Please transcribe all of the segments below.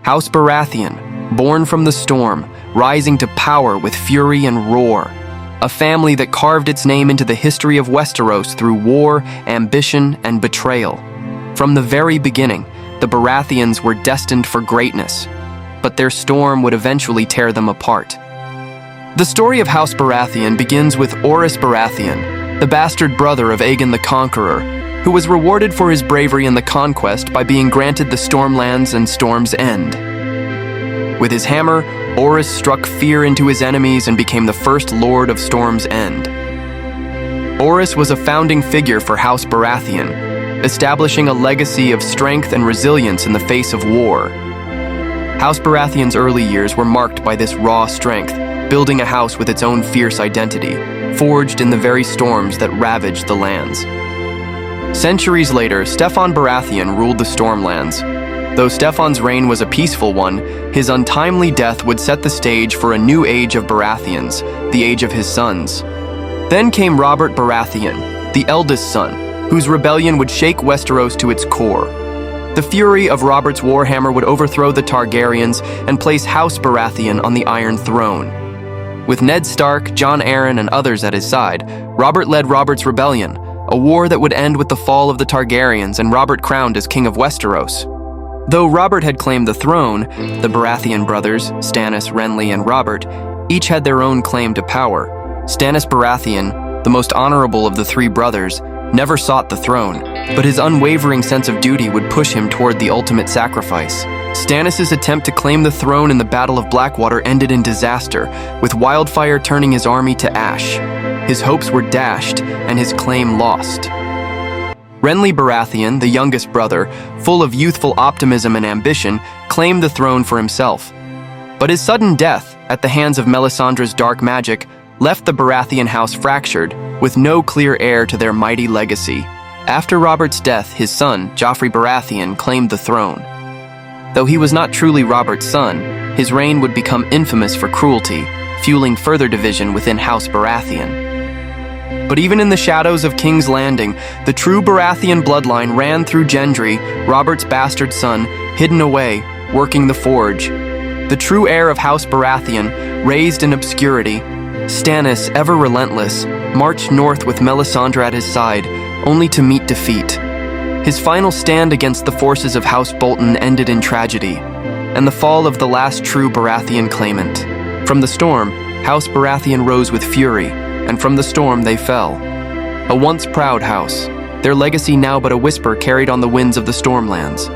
House Baratheon, born from the storm, rising to power with fury and roar. A family that carved its name into the history of Westeros through war, ambition, and betrayal. From the very beginning, the Baratheons were destined for greatness, but their storm would eventually tear them apart. The story of House Baratheon begins with Orys Baratheon, the bastard brother of Aegon the Conqueror, who was rewarded for his bravery in the conquest by being granted the Stormlands and Storm's End. With his hammer, Orys struck fear into his enemies and became the first Lord of Storm's End. Orys was a founding figure for House Baratheon, establishing a legacy of strength and resilience in the face of war. House Baratheon's early years were marked by this raw strength, building a house with its own fierce identity, forged in the very storms that ravaged the lands. Centuries later, Steffon Baratheon ruled the Stormlands. Though Steffon's reign was a peaceful one, his untimely death would set the stage for a new age of Baratheons, the age of his sons. Then came Robert Baratheon, the eldest son, whose rebellion would shake Westeros to its core. The fury of Robert's warhammer would overthrow the Targaryens and place House Baratheon on the Iron Throne. With Ned Stark, Jon Arryn, and others at his side, Robert led Robert's rebellion, a war that would end with the fall of the Targaryens and Robert crowned as King of Westeros. Though Robert had claimed the throne, the Baratheon brothers, Stannis, Renly, and Robert, each had their own claim to power. Stannis Baratheon, the most honorable of the three brothers, never sought the throne, but his unwavering sense of duty would push him toward the ultimate sacrifice. Stannis' attempt to claim the throne in the Battle of Blackwater ended in disaster, with wildfire turning his army to ash. His hopes were dashed, and his claim lost. Renly Baratheon, the youngest brother, full of youthful optimism and ambition, claimed the throne for himself. But his sudden death, at the hands of Melisandre's dark magic, left the Baratheon house fractured, with no clear heir to their mighty legacy. After Robert's death, his son, Joffrey Baratheon, claimed the throne. Though he was not truly Robert's son, his reign would become infamous for cruelty, fueling further division within House Baratheon. But even in the shadows of King's Landing, the true Baratheon bloodline ran through Gendry, Robert's bastard son, hidden away, working the forge. The true heir of House Baratheon, raised in obscurity, Stannis, ever relentless, marched north with Melisandre at his side, only to meet defeat. His final stand against the forces of House Bolton ended in tragedy, and the fall of the last true Baratheon claimant. From the storm, House Baratheon rose with fury, and from the storm they fell. A once proud house, their legacy now but a whisper carried on the winds of the Stormlands.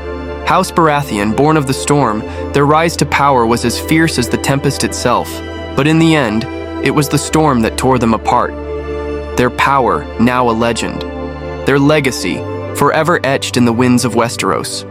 House Baratheon, born of the storm, their rise to power was as fierce as the tempest itself, but in the end, it was the storm that tore them apart. Their power, now a legend. Their legacy, forever etched in the winds of Westeros.